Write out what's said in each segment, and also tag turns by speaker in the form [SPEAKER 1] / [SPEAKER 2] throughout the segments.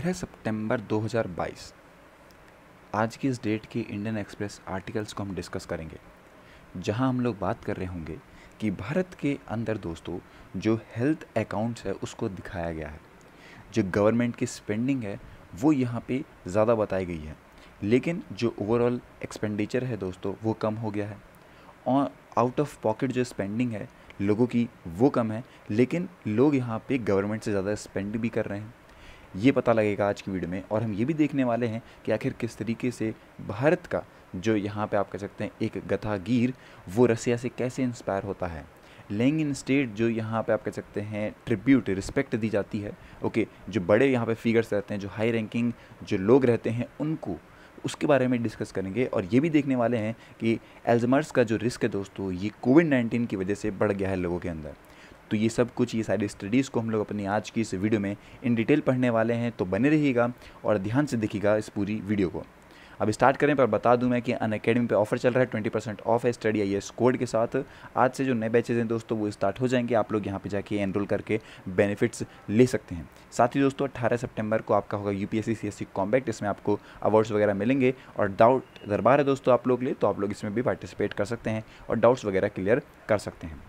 [SPEAKER 1] 13 सितंबर 2022 आज की इस डेट के इंडियन एक्सप्रेस आर्टिकल्स को हम डिस्कस करेंगे, जहां हम लोग बात कर रहे होंगे कि भारत के अंदर दोस्तों जो हेल्थ अकाउंट्स है उसको दिखाया गया है। जो गवर्नमेंट की स्पेंडिंग है वो यहाँ पे ज़्यादा बताई गई है, लेकिन जो ओवरऑल एक्सपेंडिचर है दोस्तों वो कम हो गया है। और आउट ऑफ पॉकेट जो स्पेंडिंग है लोगों की वो कम है, लेकिन लोग यहाँ पे गवर्नमेंट से ज़्यादा स्पेंड भी कर रहे हैं। ये पता लगेगा आज की वीडियो में, और हम ये भी देखने वाले हैं कि आखिर किस तरीके से भारत का जो यहाँ पे आप कह सकते हैं एक गथागीर वो रसिया से कैसे इंस्पायर होता है। लेंग इन स्टेट जो यहाँ पे आप कह सकते हैं ट्रिब्यूट रिस्पेक्ट दी जाती है, ओके, जो बड़े यहाँ पे फिगर्स रहते हैं, जो हाई रैंकिंग जो लोग रहते हैं उनको, उसके बारे में डिस्कस करेंगे। और ये भी देखने वाले हैं कि एल्ज़ाइमर्स का जो रिस्क है दोस्तों ये कोविड-19 की वजह से बढ़ गया है लोगों के अंदर। तो ये सब कुछ, ये सारी स्टडीज़ को हम लोग अपनी आज की इस वीडियो में इन डिटेल पढ़ने वाले हैं, तो बने रहिएगा और ध्यान से देखिएगा इस पूरी वीडियो को। अब स्टार्ट करें पर बता दूं मैं कि अनअकैडमी पे ऑफर चल रहा है, 20% ऑफ है स्टडी आईएएस कोड के साथ। आज से जो नए बैचेज हैं दोस्तों वो स्टार्ट हो जाएंगे, आप लोग यहाँ पे जाके एनरोल करके बेनिफिट्स ले सकते हैं। साथ ही दोस्तों 18 सितंबर को आपका होगा यूपीएससी सीएससी कॉम्बैक्ट, इसमें आपको अवार्ड्स वगैरह मिलेंगे और डाउट दरबार है दोस्तों आप लोग ले, तो आप लोग इसमें भी पार्टिसिपेट कर सकते हैं और डाउट्स वगैरह क्लियर कर सकते हैं।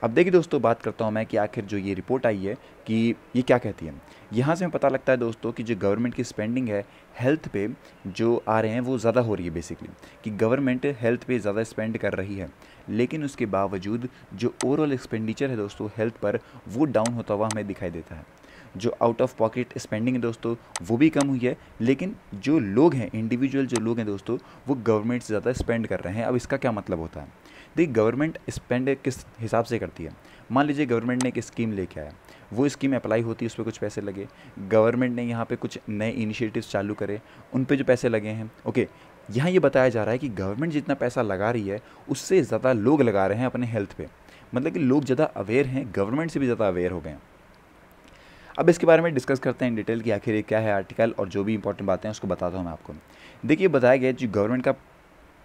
[SPEAKER 1] अब देखिए दोस्तों, बात करता हूँ मैं कि आखिर जो ये रिपोर्ट आई है कि ये क्या कहती है। यहाँ से हमें पता लगता है दोस्तों कि जो गवर्नमेंट की स्पेंडिंग है हेल्थ पे जो आ रहे हैं वो ज़्यादा हो रही है। बेसिकली कि गवर्नमेंट हेल्थ पे ज़्यादा स्पेंड कर रही है, लेकिन उसके बावजूद जो ओवरऑल एक्सपेंडिचर है दोस्तों हेल्थ पर वो डाउन होता हुआ हमें दिखाई देता है। जो आउट ऑफ पॉकेट स्पेंडिंग है दोस्तों वो भी कम हुई है, लेकिन जो लोग हैं, इंडिविजुअल जो लोग हैं दोस्तों, वो गवर्नमेंट से ज़्यादा स्पेंड कर रहे हैं। अब इसका क्या मतलब होता है? देखिए, गवर्नमेंट स्पेंड किस हिसाब से करती है। मान लीजिए गवर्नमेंट ने एक स्कीम लेके आया, वो स्कीम अप्लाई होती है, उस पर कुछ पैसे लगे। गवर्नमेंट ने यहाँ पे कुछ नए इनिशिएटिव्स चालू करे, उन पे जो पैसे लगे हैं, ओके, यहाँ ये बताया जा रहा है कि गवर्नमेंट जितना पैसा लगा रही है उससे ज़्यादा लोग लगा रहे हैं अपने हेल्थ पे। मतलब कि लोग ज़्यादा अवेयर हैं, गवर्नमेंट से भी ज़्यादा अवेयर हो गए हैं। अब इसके बारे में डिस्कस करते हैं इन डिटेल कि आखिर ये क्या है आर्टिकल, और जो भी इंपॉर्टेंट बातें हैं उसको बताता हूँ मैं आपको। देखिए, बताया गया जो गवर्नमेंट का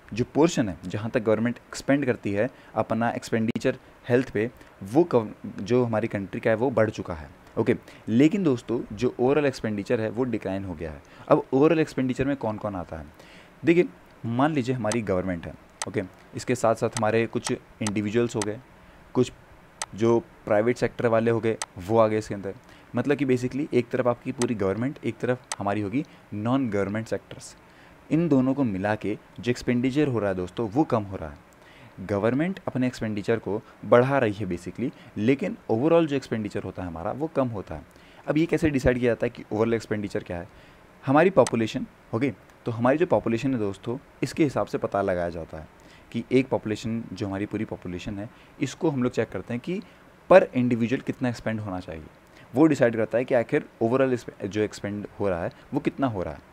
[SPEAKER 1] जो पोर्शन है, जहाँ तक गवर्नमेंट एक्सपेंड करती है अपना एक्सपेंडिचर हेल्थ पे, वो जो हमारी कंट्री का है वो बढ़ चुका है, ओके। लेकिन दोस्तों जो ओवरऑल एक्सपेंडिचर है वो डिक्लाइन हो गया है। अब ओवरऑल एक्सपेंडिचर में कौन कौन आता है? देखिए, मान लीजिए हमारी गवर्नमेंट है, ओके, इसके साथ साथ हमारे कुछ इंडिविजुअल्स हो गए, कुछ जो प्राइवेट सेक्टर वाले हो गए वो आ गए इसके अंदर। मतलब कि बेसिकली एक तरफ आपकी पूरी गवर्नमेंट, एक तरफ हमारी होगी नॉन गवर्नमेंट सेक्टर्स। इन दोनों को मिला के जो एक्सपेंडिचर हो रहा है दोस्तों वो कम हो रहा है। गवर्नमेंट अपने एक्सपेंडिचर को बढ़ा रही है बेसिकली, लेकिन ओवरऑल जो एक्सपेंडिचर होता है हमारा वो कम होता है। अब ये कैसे डिसाइड किया जाता है कि ओवरऑल एक्सपेंडिचर क्या है? हमारी पॉपुलेशन, ओके, तो हमारी जो पॉपुलेशन है दोस्तों इसके हिसाब से पता लगाया जाता है कि एक पॉपुलेशन, जो हमारी पूरी पॉपुलेशन है, इसको हम लोग चेक करते हैं कि पर इंडिविजुअल कितना एक्सपेंड होना चाहिए। वो डिसाइड करता है कि आखिर ओवरऑल जो एक्सपेंड हो रहा है वो कितना हो रहा है।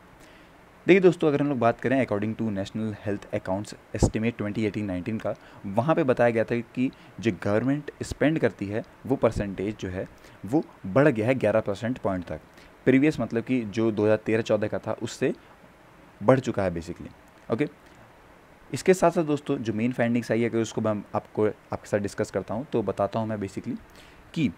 [SPEAKER 1] देखिए दोस्तों, अगर हम लोग बात करें according to national health accounts estimate 2018-19 का, वहाँ पे बताया गया था कि जो गवर्नमेंट स्पेंड करती है वो परसेंटेज जो है वो बढ़ गया है 11% पॉइंट तक। प्रीवियस मतलब कि जो 2013-14 का था उससे बढ़ चुका है बेसिकली, ओके। इसके साथ साथ दोस्तों जो मेन फाइंडिंग्स आई है, अगर उसको मैं आपके साथ डिस्कस करता हूँ तो बताता हूँ मैं बेसिकली कि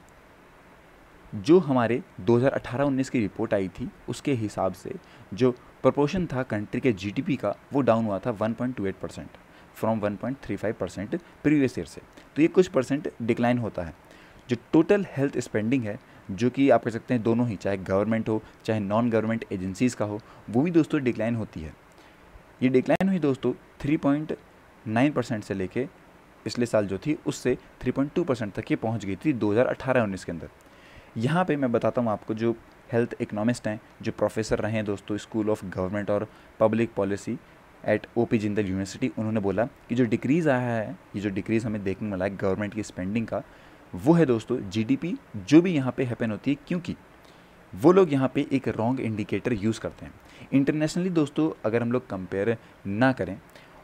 [SPEAKER 1] जो हमारे 2018-19 की रिपोर्ट आई थी उसके हिसाब से जो प्रोपोर्शन था कंट्री के जीडीपी का वो डाउन हुआ था 1.28% फ्रॉम 1.35% प्रीवियस ईयर से। तो ये कुछ परसेंट डिक्लाइन होता है। जो टोटल हेल्थ स्पेंडिंग है, जो कि आप कह सकते हैं दोनों ही, चाहे गवर्नमेंट हो चाहे नॉन गवर्नमेंट एजेंसीज़ का हो, वो भी दोस्तों डिक्लाइन होती है। ये डिक्लाइन हुई दोस्तों 3.9% से लेके पिछले साल जो थी उससे 3.2% तक ये पहुँच गई थी 2018-19 के अंदर। यहाँ पे मैं बताता हूँ आपको, जो हेल्थ इकोनॉमिस्ट हैं, जो प्रोफेसर रहे हैं दोस्तों स्कूल ऑफ गवर्नमेंट और public policy at OP Jindal university, उन्होंने बोला कि जो डिक्रीज़ आया है, ये जो डिक्रीज़ हमें देखने मिला है गवर्नमेंट की स्पेंडिंग का, वो है दोस्तों जीडीपी जो भी यहाँ पे हैपन होती है, क्योंकि वो लोग यहाँ पे एक रॉन्ग इंडिकेटर यूज़ करते हैं। इंटरनेशनली दोस्तों अगर हम लोग कंपेयर ना करें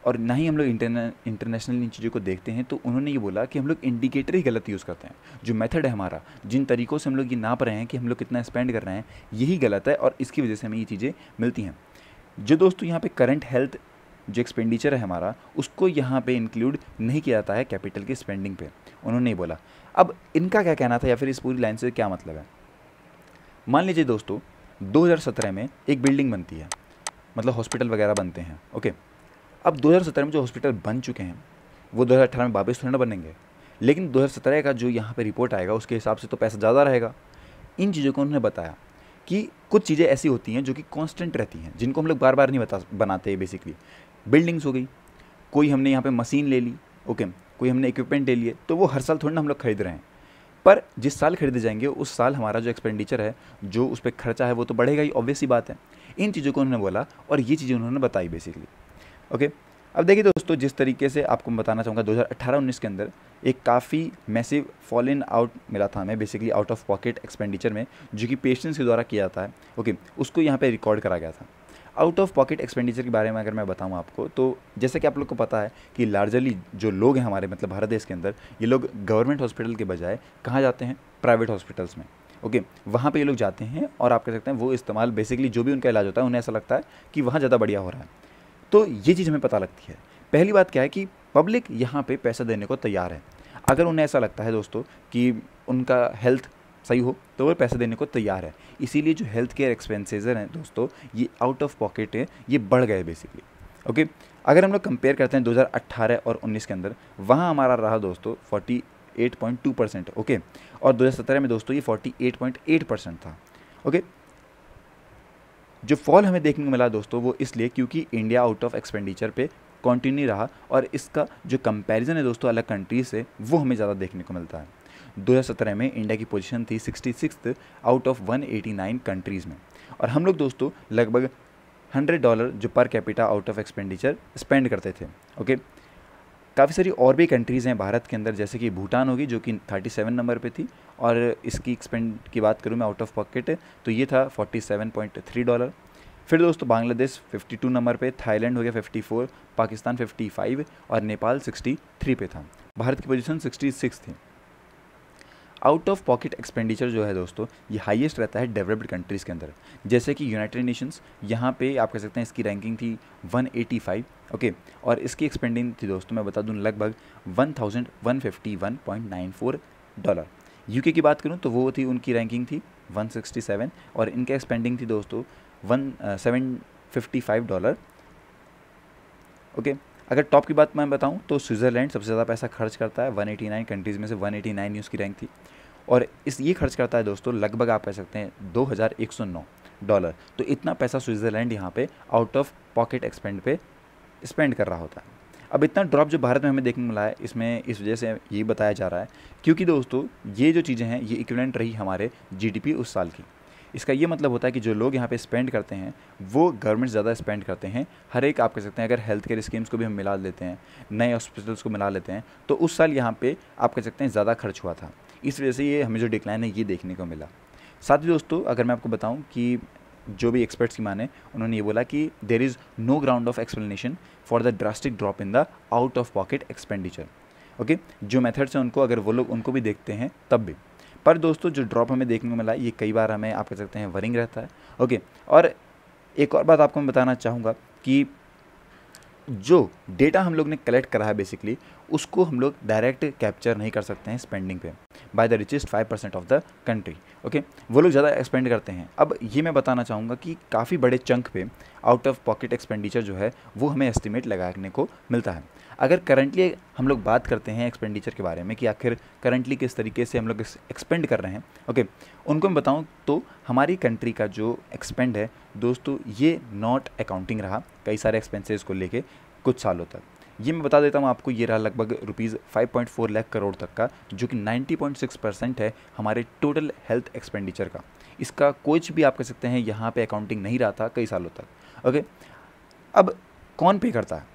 [SPEAKER 1] और ना ही हम लोग इंटरनेशनल इन चीज़ों को देखते हैं, तो उन्होंने ये बोला कि हम लोग इंडिकेटर ही गलत यूज़ करते हैं। जो मेथड है हमारा, जिन तरीक़ों से हम लोग ये नाप रहे हैं कि हम लोग कितना स्पेंड कर रहे हैं, यही गलत है और इसकी वजह से हमें ये चीज़ें मिलती हैं। जो दोस्तों यहाँ पे करंट हेल्थ जो एक्सपेंडिचर है हमारा, उसको यहाँ पे इंक्लूड नहीं किया जाता है कैपिटल की स्पेंडिंग पे, उन्होंने ये बोला। अब इनका क्या कहना था या फिर इस पूरी लाइन से क्या मतलब है? मान लीजिए दोस्तों 2017 में एक बिल्डिंग बनती है, मतलब हॉस्पिटल वगैरह बनते हैं। ओके, अब 2017 में जो हॉस्पिटल बन चुके हैं वो 2018 में वापस थोड़ा ना बनेंगे, लेकिन 2017 का जो यहाँ पे रिपोर्ट आएगा उसके हिसाब से तो पैसा ज़्यादा रहेगा। इन चीज़ों को उन्होंने बताया कि कुछ चीज़ें ऐसी होती हैं जो कि कांस्टेंट रहती हैं, जिनको हम लोग बार बार नहीं बनाते। बेसिकली बिल्डिंग्स हो गई, कोई हमने यहाँ पे मशीन ले ली, ओके, कोई हमने इक्विपमेंट ले लिए, तो वो हर साल थोड़ी ना हम लोग खरीद रहे हैं, पर जिस साल खरीदे जाएंगे उस साल हमारा जो एक्सपेंडिचर है, जो उस पर खर्चा है, वो तो बढ़ेगा ही, ऑब्वियस सी बात है। इन चीज़ों को उन्होंने बोला और ये चीज़ें उन्होंने बताई बेसिकली। ओके, अब देखिए दोस्तों, जिस तरीके से आपको मैं बताना चाहूँगा 2018-19 के अंदर एक काफ़ी मैसिव फॉल इन आउट मिला था हमें, basically out of pocket expenditure में, जो कि पेशेंट्स के द्वारा किया जाता है। ओके, उसको यहाँ पे रिकॉर्ड करा गया था। आउट ऑफ पॉकेट एक्सपेंडिचर के बारे में अगर मैं बताऊँ आपको, तो जैसे कि आप लोग को पता है कि लार्जरली जो लोग हैं हमारे, मतलब भारत देश के अंदर, ये लोग गवर्नमेंट हॉस्पिटल के बजाय कहाँ जाते हैं? प्राइवेट हॉस्पिटल्स में। ओके, वहाँ पे ये लोग जाते हैं और आप कह सकते हैं वो इस्तेमाल, बेसिकली जो भी उनका इलाज होता है उन्हें ऐसा लगता है कि वहाँ ज़्यादा बढ़िया हो रहा है। तो ये चीज़ हमें पता लगती है। पहली बात क्या है कि पब्लिक यहाँ पे पैसा देने को तैयार है। अगर उन्हें ऐसा लगता है दोस्तों कि उनका हेल्थ सही हो तो वो पैसा देने को तैयार है। इसीलिए जो हेल्थ केयर एक्सपेंसेस हैं दोस्तों, ये आउट ऑफ पॉकेट है, ये बढ़ गए बेसिकली। ओके, अगर हम लोग कंपेयर करते हैं 2018 और 19 के अंदर, वहाँ हमारा रहा दोस्तों 48.2%। ओके, और 2017 में दोस्तों ये 48.8% था। ओके, जो फॉल हमें देखने को मिला दोस्तों वो इसलिए क्योंकि इंडिया आउट ऑफ एक्सपेंडिचर पे कंटिन्यू रहा, और इसका जो कंपैरिजन है दोस्तों अलग कंट्रीज से, वो हमें ज़्यादा देखने को मिलता है। 2017 में इंडिया की पोजीशन थी 66th आउट ऑफ 189 कंट्रीज़ में, और हम लोग दोस्तों लगभग $100 जो per capita out of expenditure spend करते थे। ओके, काफ़ी सारी और भी कंट्रीज़ हैं भारत के अंदर, जैसे कि भूटान होगी जो कि 37 नंबर पे थी, और इसकी एक्सपेंड की बात करूँ मैं आउट ऑफ पॉकेट, तो ये था $47.3। फिर दोस्तों बांग्लादेश 52 नंबर पे, थाईलैंड हो गया 54, पाकिस्तान 55 और नेपाल 63 पे था। भारत की पोजीशन 66 थी। आउट ऑफ पॉकेट एक्सपेंडिचर जो है दोस्तों, ये हाईएस्ट रहता है डेवलप्ड कंट्रीज़ के अंदर, जैसे कि यूनाइटेड नेशंस, यहाँ पे आप कह सकते हैं इसकी रैंकिंग थी 185। ओके, और इसकी एक्सपेंडिंग थी दोस्तों मैं बता दूँ लगभग $1151.94। यूके की बात करूँ तो वो थी, उनकी रैंकिंग थी 167, और इनका एक्सपेंडिंग थी दोस्तों $755। ओके, अगर टॉप की बात मैं बताऊं तो स्विट्ज़रलैंड सबसे ज़्यादा पैसा खर्च करता है, 189 कंट्रीज़ में से 189 उसकी रैंक थी, और ये खर्च करता है दोस्तों लगभग आप कह सकते हैं $2109। तो इतना पैसा स्विट्ज़रलैंड यहाँ पे आउट ऑफ पॉकेट एक्सपेंड पे स्पेंड कर रहा होता है। अब इतना ड्रॉप जो भारत में हमें देखने को मिला है, इसमें इस वजह से ये बताया जा रहा है क्योंकि दोस्तों ये जो चीज़ें हैं ये इक्विवेलेंट रही हमारे जीडीपी उस साल की। इसका ये मतलब होता है कि जो लोग यहाँ पे स्पेंड करते हैं वो गवर्नमेंट ज़्यादा स्पेंड करते हैं। हर एक आप कह सकते हैं, अगर हेल्थ केयर स्कीम्स को भी हम मिला लेते हैं, नए हॉस्पिटल्स को मिला लेते हैं, तो उस साल यहाँ पे आप कह सकते हैं ज़्यादा खर्च हुआ था। इस वजह से ये हमें जो डिक्लाइन है ये देखने को मिला। साथ ही दोस्तों अगर मैं आपको बताऊँ कि जो भी एक्सपर्ट्स की माने, उन्होंने ये बोला कि there is no ground of explanation for the drastic drop in the out of pocket expenditure. Okay, जो मेथड्स हैं उनको अगर वो लोग उनको भी देखते हैं तब भी, पर दोस्तों जो ड्रॉप हमें देखने को मिला ये कई बार हमें आप कह सकते हैं वरिंग रहता है। ओके, और एक और बात आपको मैं बताना चाहूँगा कि जो डेटा हम लोग ने कलेक्ट करा है बेसिकली, उसको हम लोग डायरेक्ट कैप्चर नहीं कर सकते हैं स्पेंडिंग पे by the richest 5% of the country. Okay, वो लोग ज़्यादा एक्सपेंड करते हैं। अब ये मैं बताना चाहूँगा कि काफ़ी बड़े चंक पे आउट ऑफ पॉकेट एक्सपेंडिचर जो है वो हमें एस्टिमेट लगाने को मिलता है। अगर करंटली हम लोग बात करते हैं एक्सपेंडिचर के बारे में कि आखिर करंटली किस तरीके से हम लोग एक्सपेंड कर रहे हैं, ओके, उनको मैं बताऊं तो हमारी कंट्री का जो एक्सपेंड है दोस्तों ये नॉट अकाउंटिंग रहा कई सारे एक्सपेंसेस को लेके कुछ सालों तक। ये मैं बता देता हूँ आपको, ये रहा लगभग ₹5.4 लाख करोड़ तक का, जो कि 90.6% है हमारे टोटल हेल्थ एक्सपेंडिचर का। इसका कुछ भी आप कह सकते हैं यहाँ पे अकाउंटिंग नहीं रहा था कई सालों तक। ओके, अब कौन पे करता है,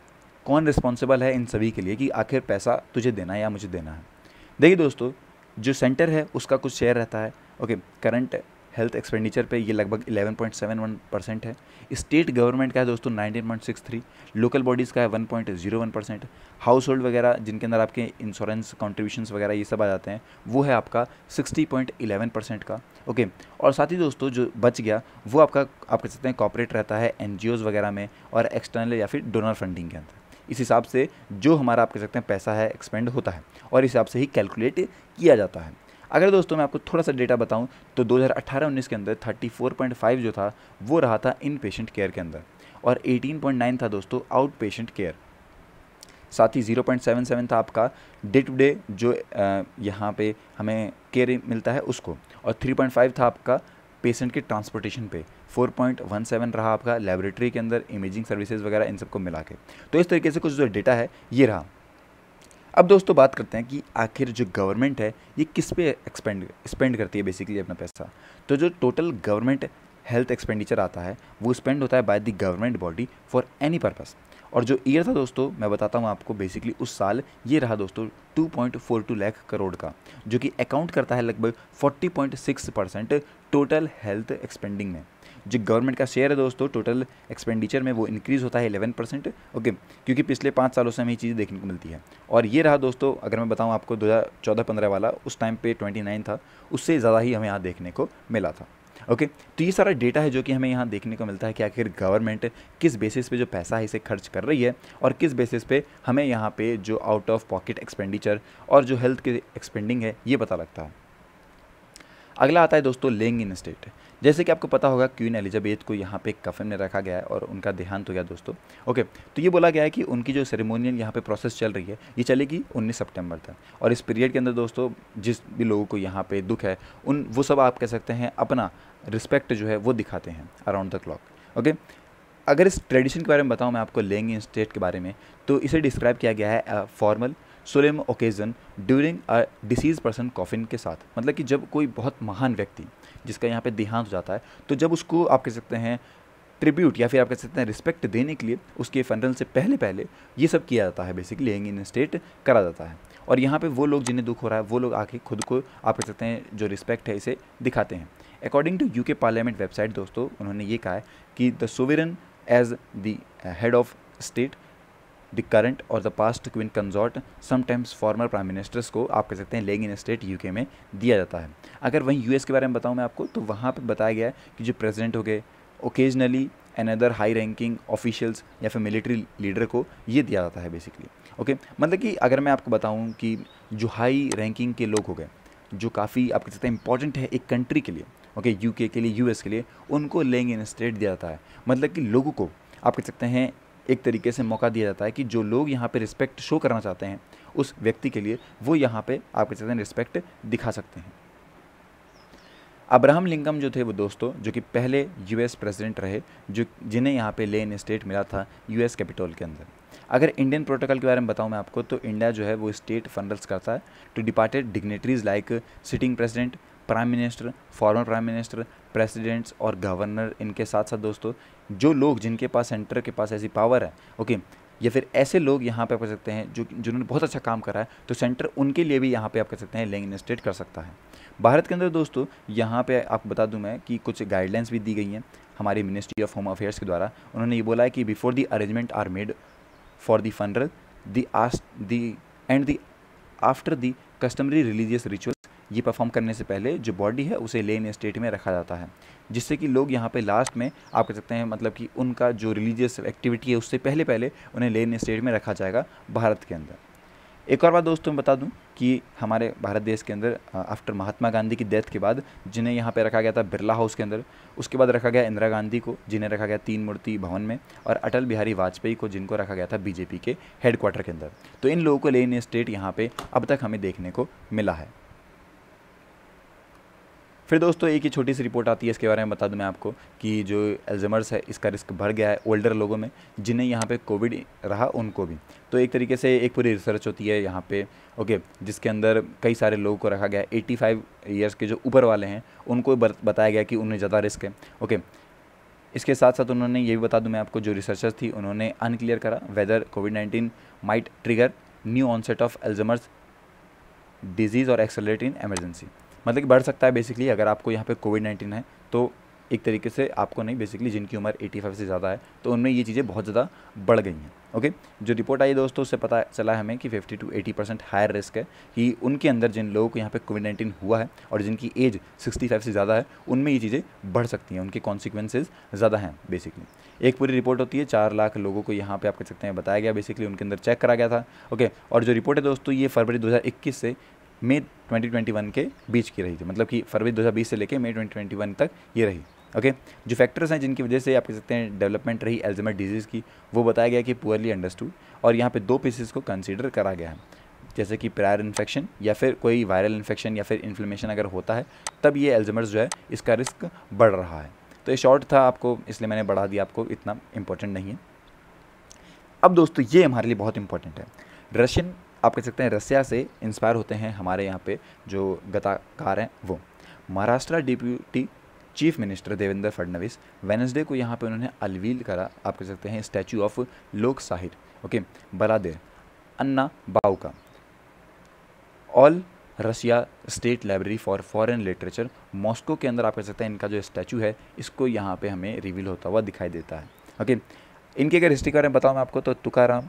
[SPEAKER 1] कौन रिस्पॉन्सिबल है इन सभी के लिए कि आखिर पैसा तुझे देना है या मुझे देना है? देखिए दोस्तों, जो सेंटर है उसका कुछ शेयर रहता है। ओके, करंट हेल्थ एक्सपेंडिचर पे ये लगभग 11.71% है। स्टेट गवर्नमेंट का है दोस्तों 19.63, लोकल बॉडीज़ का है 1.01%, हाउस होल्ड वगैरह जिनके अंदर आपके इंश्योरेंस कॉन्ट्रीब्यूशंस वगैरह ये सब आ जाते हैं वो है आपका 60.11% का। ओके, और साथ ही दोस्तों जो बच गया वो आपका आप कह सकते हैं कॉर्पोरेट रहता है NGOs वगैरह में और एक्सटर्नल या फिर डोनर फंडिंग के अंदर। इस हिसाब से जो हमारा आप कह सकते हैं पैसा है एक्सपेंड होता है और इस हिसाब से ही कैलकुलेट किया जाता है। अगर दोस्तों मैं आपको थोड़ा सा डेटा बताऊं तो 2018-19 के अंदर 34.5 जो था वो रहा था इन पेशेंट केयर के अंदर, और 18.9 था दोस्तों आउट पेशेंट केयर। साथ ही 0.77 था आपका डे टू डे जो यहाँ पे हमें केयर मिलता है उसको, और 3.5 था आपका पेशेंट के ट्रांसपोर्टेशन पे, 4.17 रहा आपका लेबोरेटरी के अंदर इमेजिंग सर्विसेज वगैरह इन सबको मिला के। तो इस तरीके से कुछ जो डेटा है ये रहा। अब दोस्तों बात करते हैं कि आखिर जो गवर्नमेंट है ये किस पे स्पेंड करती है बेसिकली अपना पैसा। तो जो टोटल गवर्नमेंट हेल्थ एक्सपेंडिचर आता है वो स्पेंड होता है by the government body for any purpose. और जो ईयर था दोस्तों मैं बताता हूँ आपको, बेसिकली उस साल ये रहा दोस्तों 2.42 लाख करोड़ का, जो कि अकाउंट करता है लगभग 40.6% टोटल हेल्थ एक्सपेंडिंग में। जो गवर्नमेंट का शेयर है दोस्तों टोटल एक्सपेंडिचर में वो इंक्रीज़ होता है 11%, ओके, क्योंकि पिछले 5 सालों से हमें ये चीज़ देखने को मिलती है। और ये रहा दोस्तों, अगर मैं बताऊँ आपको 2014-15 वाला, उस टाइम पे 29 था, उससे ज़्यादा ही हमें यहाँ देखने को मिला था। ओके, तो ये सारा डेटा है जो कि हमें यहाँ देखने को मिलता है कि आखिर गवर्नमेंट किस बेसिस पे जो पैसा है इसे खर्च कर रही है, और किस बेसिस पे हमें यहाँ पे जो आउट ऑफ पॉकेट एक्सपेंडिचर और जो हेल्थ के एक्सपेंडिंग है ये पता लगता है। अगला आता है दोस्तों लेइंग इन स्टेट। जैसे कि आपको पता होगा क्वीन एलिजाबेथ को यहाँ पे कफन में रखा गया है और उनका देहांत हो गया दोस्तों। ओके, तो ये बोला गया है कि उनकी जो सेरेमोनियल यहाँ पे प्रोसेस चल रही है ये चलेगी 19 सितंबर तक, और इस पीरियड के अंदर दोस्तों जिस भी लोगों को यहाँ पे दुख है वो सब आप कह सकते हैं अपना रिस्पेक्ट जो है वो दिखाते हैं अराउंड द क्लॉक। ओके, अगर इस ट्रेडिशन के बारे में बताऊँ मैं आपको लेइंग इन स्टेट के बारे में, तो इसे डिस्क्राइब किया गया है formal solemn occasion during a disease person coffin के साथ। मतलब कि जब कोई बहुत महान व्यक्ति जिसका यहाँ पे देहांत हो जाता है, तो जब उसको आप कह सकते हैं ट्रिब्यूट या फिर आप कह सकते हैं रिस्पेक्ट देने के लिए उसके फनरल से पहले पहले ये सब किया जाता है, बेसिकली लेइंग इन स्टेट करा जाता है। और यहाँ पे वो लोग जिन्हें दुख हो रहा है वो लोग आके खुद को आप कह सकते हैं जो रिस्पेक्ट है इसे दिखाते हैं। According to UK parliament website दोस्तों, उन्होंने ये कहा है कि the sovereign as the head of state, the current और the past queen consort, sometimes former prime ministers को आप कह सकते हैं लेइंग इन स्टेट यूके में दिया जाता है। अगर वहीं यूएस के बारे में बताऊं मैं आपको, तो वहाँ पे बताया गया है कि जो प्रेसिडेंट हो गए, occasionally another high ranking officials या फिर मिलिट्री लीडर को ये दिया जाता है बेसिकली। ओके, मतलब कि अगर मैं आपको बताऊँ कि जो हाई रैंकिंग के लोग हो गए, जो काफ़ी आप कह सकते हैं इंपॉर्टेंट है एक कंट्री के लिए, ओके, यूके के लिए, यूएस के लिए, उनको लेइंग इन स्टेट दिया जाता है। मतलब कि लोगों को आप कह सकते हैं एक तरीके से मौका दिया जाता है कि जो लोग यहाँ पे रिस्पेक्ट शो करना चाहते हैं उस व्यक्ति के लिए, वो यहाँ पे आप कह सकते हैं रिस्पेक्ट दिखा सकते हैं। अब्राहम लिंकन जो थे वो दोस्तों, जो कि पहले यूएस प्रेसिडेंट रहे, जो जिन्हें यहाँ पे लेइंग इन स्टेट मिला था यूएस कैपिटल के अंदर। अगर इंडियन प्रोटोकॉल के बारे में बताऊँ मैं आपको, तो इंडिया जो है वो स्टेट फंडल्स करता है to departed dignitaries like sitting president, prime minister, former prime minister, presidents और गवर्नर। इनके साथ साथ दोस्तों जो लोग जिनके पास सेंटर के पास ऐसी पावर है, ओके, या फिर ऐसे लोग यहाँ पे आप कह सकते हैं जो जिन्होंने बहुत अच्छा काम करा है, तो सेंटर उनके लिए भी यहाँ पे आप कह सकते हैं लेइंग इन स्टेट कर सकता है। भारत के अंदर दोस्तों यहाँ पे आपको बता दूं मैं कि कुछ गाइडलाइंस भी दी गई हैं हमारी मिनिस्ट्री ऑफ होम अफेयर्स के द्वारा। उन्होंने ये बोला है कि before the arrangement are made for the funeral the after the customary religious rituals, ये परफॉर्म करने से पहले जो बॉडी है उसे लेइंग इन स्टेट में रखा जाता है, जिससे कि लोग यहाँ पे लास्ट में आप कह सकते हैं मतलब कि उनका जो रिलीजियस एक्टिविटी है उससे पहले पहले उन्हें लेइंग इन स्टेट में रखा जाएगा भारत के अंदर। एक और बात दोस्तों मैं बता दूं कि हमारे भारत देश के अंदर आफ्टर महात्मा गांधी की डेथ के बाद जिन्हें यहाँ पे रखा गया था बिरला हाउस के अंदर, उसके बाद रखा गया इंदिरा गांधी को जिन्हें रखा गया 3 मूर्ति भवन में, और अटल बिहारी वाजपेयी को जिनको रखा गया था बीजेपी के हेडक्वार्टर के अंदर। तो इन लोगों को लेइंग इन स्टेट यहाँ पे अब तक हमें देखने को मिला है। फिर दोस्तों एक ही छोटी सी रिपोर्ट आती है, इसके बारे में बता दूं मैं आपको कि जो अल्जाइमर्स है इसका रिस्क बढ़ गया है ओल्डर लोगों में, जिन्हें यहाँ पे कोविड रहा उनको भी। तो एक तरीके से एक पूरी रिसर्च होती है यहाँ पे, ओके, जिसके अंदर कई सारे लोगों को रखा गया, 85 ईयर्स के जो ऊपर वाले हैं उनको बताया गया कि उन्हें ज़्यादा रिस्क है। ओके, इसके साथ साथ उन्होंने ये भी बता दूं मैं आपको, जो रिसर्चर्स थी उन्होंने अनक्लियर करा वेदर कोविड-19 might trigger new onset of Alzheimer's disease और एक्सेलरेट इन इमरजेंसी। मतलब कि बढ़ सकता है बेसिकली अगर आपको यहाँ पे कोविड-19 है, तो एक तरीके से आपको नहीं, बेसिकली जिनकी उम्र 85 से ज़्यादा है तो उनमें ये चीज़ें बहुत ज़्यादा बढ़ गई हैं। ओके, जो रिपोर्ट आई दोस्तों उससे पता चला हमें कि 50 to 80% हायर रिस्क है कि उनके अंदर जिन लोगों को यहाँ पे कोविड-19 हुआ है और जिनकी एज 65 से ज़्यादा है उनमें ये चीज़ें बढ़ सकती हैं, उनके कॉन्सिक्वेंसेज ज़्यादा हैं बेसिकली। एक पूरी रिपोर्ट होती है, 4 लाख लोगों को यहाँ पे आप कह सकते हैं बताया गया, बेसिकली उनके अंदर चेक करा गया था। ओके, और जो रिपोर्ट है दोस्तों ये फरवरी 2021 से मई 2021 के बीच की रही थी, मतलब कि फरवरी 2020 से लेकर मई 2021 तक ये रही। ओके, जो फैक्टर्स हैं जिनकी वजह से आप कह सकते हैं डेवलपमेंट रही अल्जाइमर डिजीज़ की, वो बताया गया कि पुअरली अंडरस्टूड, और यहाँ पे 2 पीसेस को कंसीडर करा गया है, जैसे कि प्रायर इन्फेक्शन या फिर कोई वायरल इन्फेक्शन या फिर इन्फ्लेमेशन अगर होता है तब ये अल्जाइमर्स जो है इसका रिस्क बढ़ रहा है। तो ये शॉर्ट था आपको, इसलिए मैंने बढ़ा दिया, आपको इतना इंपॉर्टेंट नहीं है। अब दोस्तों ये हमारे लिए बहुत इंपॉर्टेंट है। रशियन, आप कह सकते हैं रसिया से इंस्पायर होते हैं हमारे यहाँ पे जो गताकार हैं वो। Maharashtra deputy chief minister Devendra Fadnavis Wednesday को यहाँ पे उन्होंने अनवील करा, आप कह सकते हैं, स्टैचू ऑफ लोक साहित्य, ओके, बलादेर अन्ना बाऊ का। All Russia state library for foreign literature Moscow के अंदर आप कह सकते हैं इनका जो स्टैचू है इसको यहाँ पे हमें रिवील होता हुआ दिखाई देता है। ओके, इनके अगर हिस्ट्री के बारे में बताऊँ मैं आपको तो तुकाराम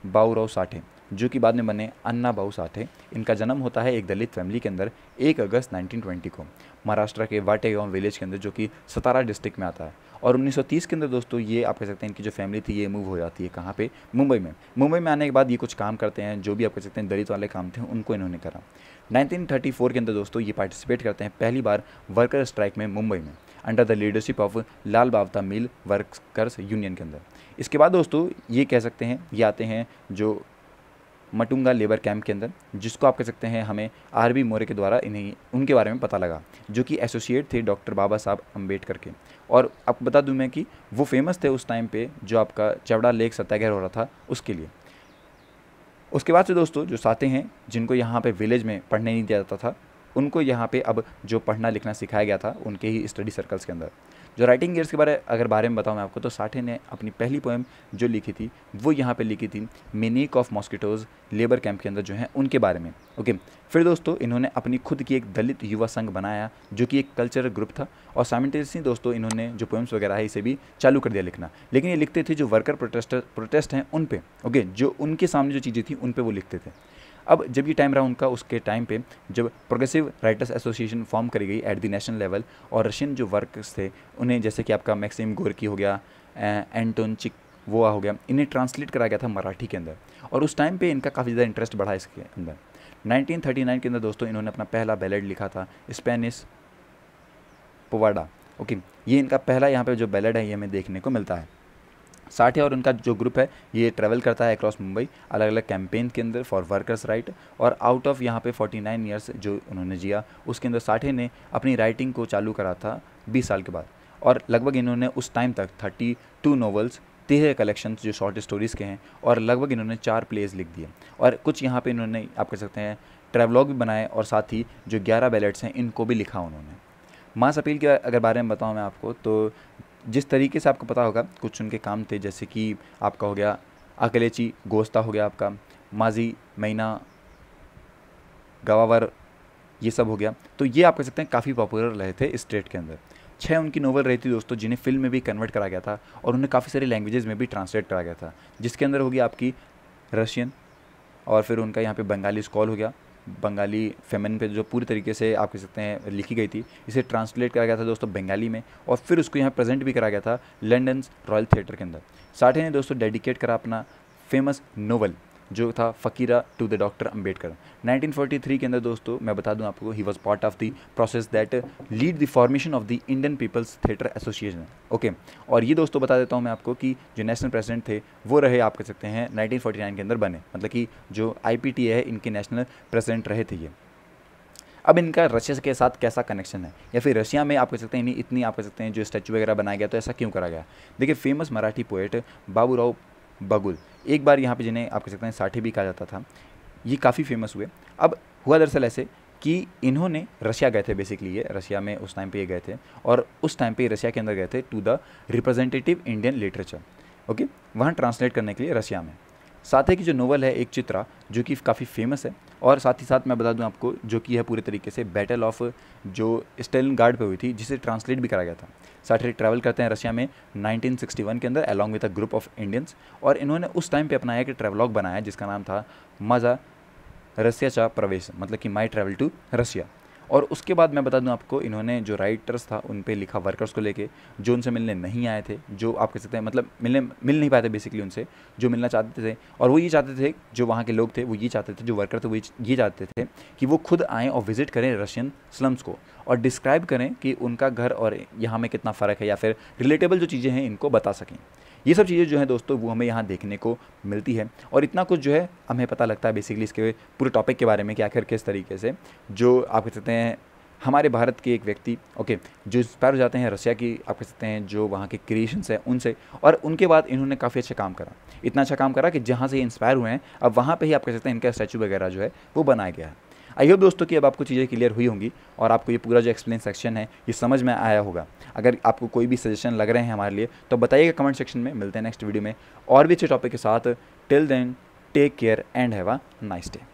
[SPEAKER 1] बाऊराव साठे, जो कि बाद में बने अन्ना बाऊ साठे, इनका जन्म होता है एक दलित फैमिली के अंदर 1 अगस्त 1920 को महाराष्ट्र के वाटेगांव विलेज के अंदर, जो कि सतारा डिस्ट्रिक्ट में आता है। और 1930 के अंदर दोस्तों ये आप कह सकते हैं इनकी जो फैमिली थी ये मूव हो जाती है कहाँ पे, मुंबई में। मुंबई में आने के बाद ये कुछ काम करते हैं, जो भी आप कह सकते हैं दलित वाले काम थे उनको इन्होंने करा। 1934 के अंदर दोस्तों ये पार्टिसिपेट करते हैं पहली बार वर्कर स्ट्राइक में मुंबई में, under the leadership of Lal Bawta mill workers union के अंदर। इसके बाद दोस्तों ये कह सकते हैं ये आते हैं जो मटुंगा लेबर कैंप के अंदर, जिसको आप कह सकते हैं हमें आर.बी. मोरे के द्वारा इन्हें उनके बारे में पता लगा, जो कि एसोसिएट थे डॉक्टर बाबा साहब अम्बेडकर के। और आपको बता दूं मैं कि वो फेमस थे उस टाइम पे जो आपका चवड़ा लेक सत्याग्रह हो रहा था उसके लिए। उसके बाद से दोस्तों जो साथी हैं जिनको यहाँ पे विलेज में पढ़ने नहीं दिया जाता था, उनको यहाँ पे अब जो पढ़ना लिखना सिखाया गया था उनके ही स्टडी सर्कल्स के अंदर। जो राइटिंग गियर्स के बारे में बताऊँ मैं आपको, तो साठे ने अपनी पहली पोएम जो लिखी थी वो यहाँ पे लिखी थी मिनीक ऑफ मॉस्किटोज़ लेबर कैंप के अंदर जो हैं उनके बारे में। ओके, फिर दोस्तों इन्होंने अपनी खुद की एक दलित युवा संघ बनाया जो कि एक कल्चरल ग्रुप था, और साइमल्टेनियसली दोस्तों इन्होंने जो पोएम्स वगैरह है इसे भी चालू कर दिया लिखना। लेकिन ये लिखते थे जो वर्कर प्रोटेस्ट हैं उन पे, ओके, जो उनके सामने जो चीज़ें थी उन पे वो लिखते थे। अब जब ये टाइम रहा उनका, उसके टाइम पे जब प्रोग्रेसिव राइटर्स एसोसिएशन फॉर्म करी गई एट द नेशनल लेवल, और रशियन जो वर्कर्स थे उन्हें, जैसे कि आपका मैक्सिम गोर्की हो गया, एंटोन चिकोवा हो गया, इन्हें ट्रांसलेट करा गया था मराठी के अंदर, और उस टाइम पे इनका काफ़ी ज़्यादा इंटरेस्ट बढ़ा इसके अंदर। 1939 के अंदर दोस्तों इन्होंने अपना पहला बैलेड लिखा था स्पेनिश पोवाडा। ओके, ये इनका पहला यहाँ पे जो बैलेड है ये हमें देखने को मिलता है। साठे और उनका जो ग्रुप है ये ट्रैवल करता है अक्रॉस मुंबई अलग अलग कैंपेन के अंदर फॉर वर्कर्स राइट, और आउट ऑफ यहाँ पे 49 ईयर्स जो उन्होंने जिया उसके अंदर साठे ने अपनी राइटिंग को चालू करा था 20 साल के बाद, और लगभग इन्होंने उस टाइम तक 32 नॉवेल्स, 13 कलेक्शंस जो शॉर्ट स्टोरीज़ के हैं, और लगभग इन्होंने 4 प्लेज लिख दिए, और कुछ यहाँ पे इन्होंने आप कह सकते हैं ट्रैवलॉग भी बनाए, और साथ ही जो 11 बैलेट्स हैं इनको भी लिखा उन्होंने। मास अपील के अगर बारे में बताऊँ मैं आपको, तो जिस तरीके से आपको पता होगा कुछ उनके काम थे, जैसे कि आपका हो गया अकलेची गोस्ता हो गया, आपका माजी महीना गवावर, ये सब हो गया, तो ये आप कह सकते हैं काफ़ी पॉपुलर रहे थे इस स्टेट के अंदर। 6 उनकी नोवेल रही थी दोस्तों जिन्हें फिल्म में भी कन्वर्ट करा गया था, और उन्हें काफ़ी सारी लैंग्वेजेस में भी ट्रांसलेट करा गया था, जिसके अंदर होगी आपकी रशियन, और फिर उनका यहाँ पे बंगाली स्कॉल हो गया, बंगाली फेमिन पे जो पूरी तरीके से आप कह सकते हैं लिखी गई थी, इसे ट्रांसलेट करा गया था दोस्तों बंगाली में, और फिर उसको यहाँ प्रेजेंट भी करा गया था लंदन रॉयल थिएटर के अंदर। साठे ने दोस्तों डेडिकेट करा अपना फेमस नोवेल जो था Fakira to the doctor Ambedkar 1943 के अंदर। दोस्तों मैं बता दूं आपको, he was part of the process that lead the formation of the Indian people's theatre association. Okay, और ये दोस्तों बता देता हूं मैं आपको कि जो नेशनल प्रेसिडेंट थे वो रहे, आप कह सकते हैं 1949 के अंदर बने, मतलब कि जो IPTA है इनके नेशनल प्रेसिडेंट रहे थे ये। अब इनका रशिया के साथ कैसा कनेक्शन है, या फिर रशिया में आप कह सकते हैं इन्हीं इतनी आप कह सकते हैं जो स्टैचू वगैरह बनाया गया, तो ऐसा क्यों करा गया। देखिए, फेमस मराठी पोएट बाबूराव बगुल एक बार यहाँ पे, जिन्हें आप कह सकते हैं साठे भी कहा जाता था, ये काफ़ी फेमस हुए। अब हुआ दरअसल ऐसे कि इन्होंने रशिया गए थे, बेसिकली ये रशिया में उस टाइम पे ये गए थे, और उस टाइम पे रशिया के अंदर गए थे to the representative Indian literature, okay, वहाँ ट्रांसलेट करने के लिए रशिया में। साथ ही की जो नोवेल है एक चित्रा, जो कि काफ़ी फेमस है, और साथ ही साथ मैं बता दूं आपको जो कि है पूरे तरीके से बैटल ऑफ जो स्टेलिनग्राड पे हुई थी, जिसे ट्रांसलेट भी करा गया था। साठे ट्रैवल करते हैं रशिया में 1961 के अंदर along with a group of Indians, और इन्होंने उस टाइम पे अपनाया कि ट्रैवलॉग बनाया जिसका नाम था मज़ा रसियाचा प्रवेश, मतलब कि माई ट्रैवल टू रशिया। और उसके बाद मैं बता दूं आपको, इन्होंने जो राइटर्स था उन पे लिखा वर्कर्स को लेके, जो उनसे मिलने नहीं आए थे, जो आप कह सकते हैं मतलब मिल नहीं पाए थे बेसिकली उनसे, जो मिलना चाहते थे। और वो ये चाहते थे, जो वहाँ के लोग थे वो ये चाहते थे, जो वर्कर थे वो ये चाहते थे कि वो खुद आएँ और विज़िट करें रशियन स्लम्स को और डिस्क्राइब करें कि उनका घर और यहाँ में कितना फ़र्क है, या फिर रिलेटेबल जो चीज़ें हैं इनको बता सकें। ये सब चीज़ें जो हैं दोस्तों वो हमें यहाँ देखने को मिलती है, और इतना कुछ जो है हमें पता लगता है बेसिकली इसके पूरे टॉपिक के बारे में कि आखिर किस तरीके से जो आप कह सकते हैं हमारे भारत के एक व्यक्ति जो इंस्पायर हो जाते हैं रसिया की, आप कह सकते हैं जो वहाँ के क्रिएशंस हैं उनसे, और उनके बाद इन्होंने काफ़ी अच्छा काम करा, इतना अच्छा काम करा कि जहाँ से ये इंस्पायर हुए हैं अब वहाँ पे ही आप कह सकते हैं इनका स्टैचू वगैरह जो है वो बनाया गया है। आई होप दोस्तों कि अब आपको चीज़ें क्लियर हुई होंगी और आपको ये पूरा जो एक्सप्लेन सेक्शन है ये समझ में आया होगा। अगर आपको कोई भी सजेशन लग रहे हैं हमारे लिए तो बताइएगा कमेंट सेक्शन में। मिलते हैं नेक्स्ट वीडियो में और भी अच्छे टॉपिक के साथ। Till then take care and have a nice day.